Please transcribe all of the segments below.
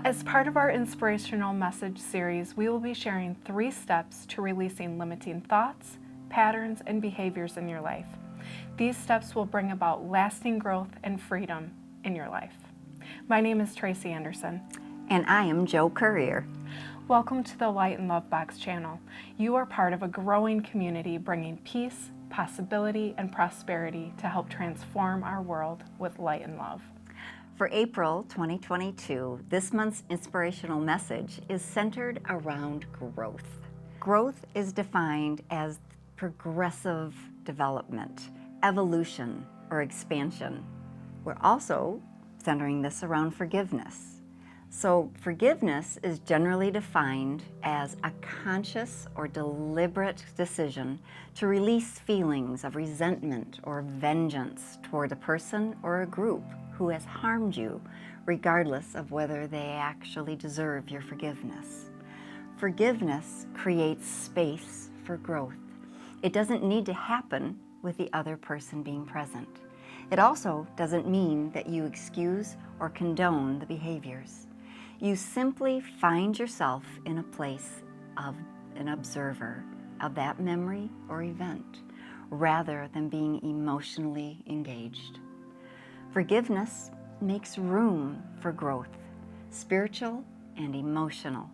As part of our inspirational message series, we will be sharing 3 steps to releasing limiting thoughts, patterns, and behaviors in your life. These steps will bring about lasting growth and freedom in your life. My name is Tracy Anderson. And I am Jo Currier. Welcome to the Light and Love Box channel. You are part of a growing community bringing peace, possibility, and prosperity to help transform our world with light and love. For April 2022, this month's inspirational message is centered around growth. Growth is defined as progressive development, evolution, or expansion. We're also centering this around forgiveness. So forgiveness is generally defined as a conscious or deliberate decision to release feelings of resentment or vengeance toward a person or a group who has harmed you, regardless of whether they actually deserve your forgiveness. Forgiveness creates space for growth. It doesn't need to happen with the other person being present. It also doesn't mean that you excuse or condone the behaviors. You simply find yourself in a place of an observer of that memory or event, rather than being emotionally engaged. Forgiveness makes room for growth, spiritual and emotional.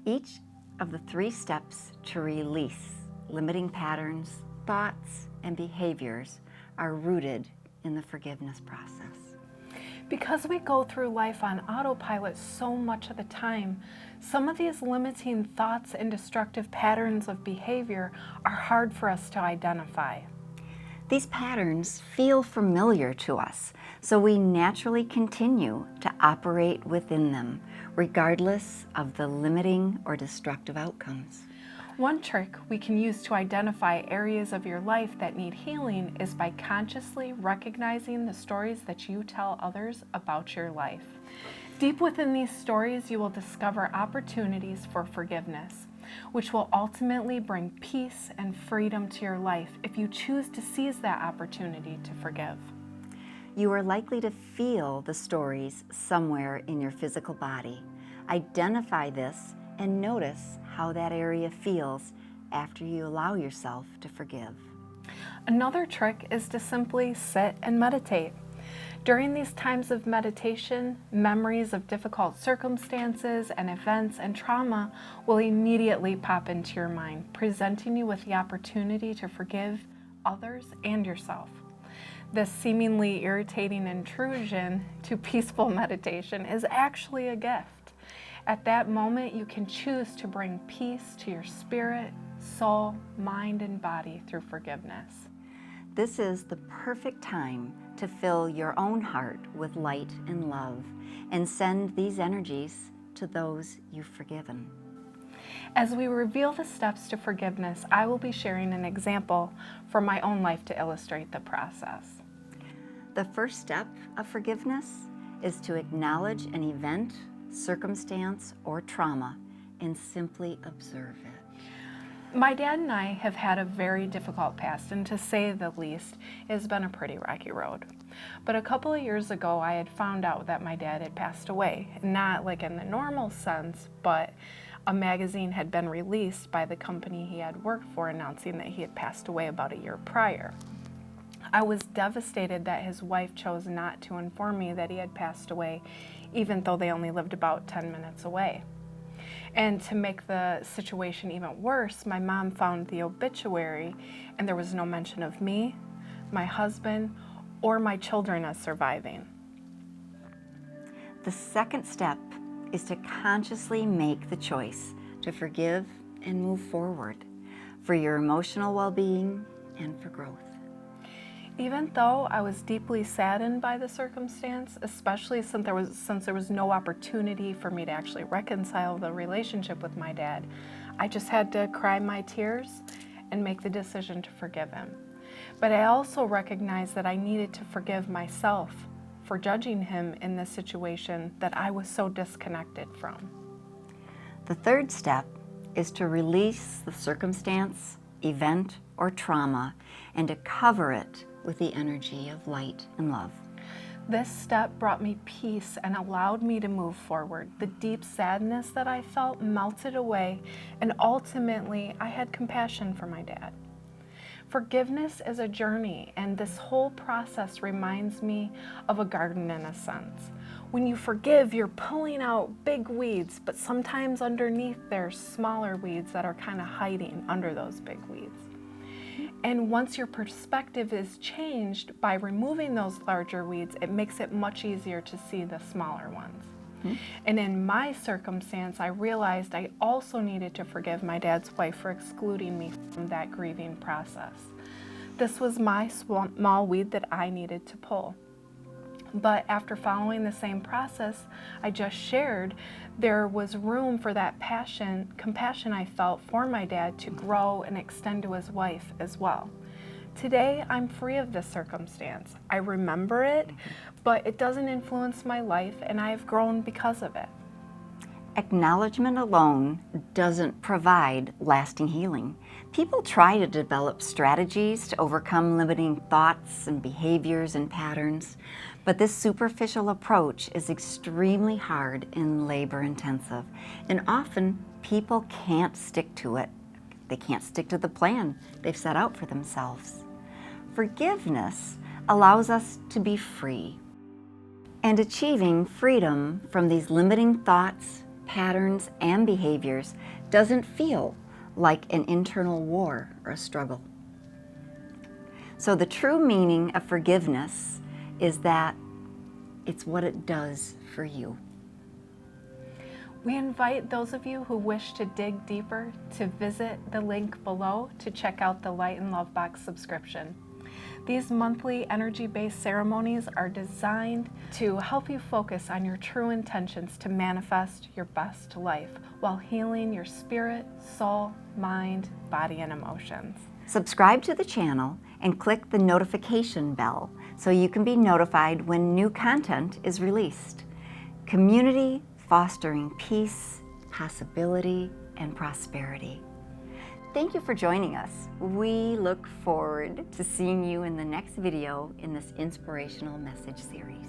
Each of the 3 steps to release limiting patterns, thoughts, and behaviors are rooted in the forgiveness process. Because we go through life on autopilot so much of the time, some of these limiting thoughts and destructive patterns of behavior are hard for us to identify. These patterns feel familiar to us, so we naturally continue to operate within them, regardless of the limiting or destructive outcomes. One trick we can use to identify areas of your life that need healing is by consciously recognizing the stories that you tell others about your life. Deep within these stories, you will discover opportunities for forgiveness, which will ultimately bring peace and freedom to your life if you choose to seize that opportunity to forgive. You are likely to feel the stories somewhere in your physical body. Identify this and notice how that area feels after you allow yourself to forgive. Another trick is to simply sit and meditate. During these times of meditation, memories of difficult circumstances and events and trauma will immediately pop into your mind, presenting you with the opportunity to forgive others and yourself. This seemingly irritating intrusion to peaceful meditation is actually a gift. At that moment, you can choose to bring peace to your spirit, soul, mind, and body through forgiveness. This is the perfect time to fill your own heart with light and love and send these energies to those you've forgiven. As we reveal the steps to forgiveness, I will be sharing an example from my own life to illustrate the process. The first step of forgiveness is to acknowledge an event, circumstance, or trauma and simply observe it. My dad and I have had a very difficult past, and to say the least, it has been a pretty rocky road. But a couple of years ago, I had found out that my dad had passed away. Not like in the normal sense, but a magazine had been released by the company he had worked for announcing that he had passed away about a year prior. I was devastated that his wife chose not to inform me that he had passed away, even though they only lived about 10 minutes away. And to make the situation even worse, my mom found the obituary and there was no mention of me, my husband, or my children as surviving. The second step is to consciously make the choice to forgive and move forward for your emotional well-being and for growth. Even though I was deeply saddened by the circumstance, especially since there was no opportunity for me to actually reconcile the relationship with my dad, I just had to cry my tears and make the decision to forgive him. But I also recognized that I needed to forgive myself for judging him in this situation that I was so disconnected from. The third step is to release the circumstance, event, or trauma and to cover it with the energy of light and love. This step brought me peace and allowed me to move forward. The deep sadness that I felt melted away, and ultimately I had compassion for my dad. Forgiveness is a journey, and this whole process reminds me of a garden in a sense. When you forgive, you're pulling out big weeds, but sometimes underneath there's smaller weeds that are kind of hiding under those big weeds. And once your perspective is changed by removing those larger weeds, it makes it much easier to see the smaller ones. And in my circumstance, I realized I also needed to forgive my dad's wife for excluding me from that grieving process. This was my small weed that I needed to pull. But after following the same process I just shared, there was room for that compassion I felt for my dad to grow and extend to his wife as well. Today, I'm free of this circumstance. I remember it, but it doesn't influence my life, and I have grown because of it. Acknowledgement alone doesn't provide lasting healing. People try to develop strategies to overcome limiting thoughts and behaviors and patterns, but this superficial approach is extremely hard and labor-intensive, and often people can't stick to it. They can't stick to the plan they've set out for themselves. Forgiveness allows us to be free, and achieving freedom from these limiting thoughts, patterns, and behaviors doesn't feel like an internal war or a struggle. So the true meaning of forgiveness is that it's what it does for you. We invite those of you who wish to dig deeper to visit the link below to check out the Light and Love Box subscription. These monthly energy-based ceremonies are designed to help you focus on your true intentions to manifest your best life while healing your spirit, soul, mind, body, and emotions. Subscribe to the channel and click the notification bell so you can be notified when new content is released. Community fostering peace, possibility, and prosperity. Thank you for joining us. We look forward to seeing you in the next video in this inspirational message series.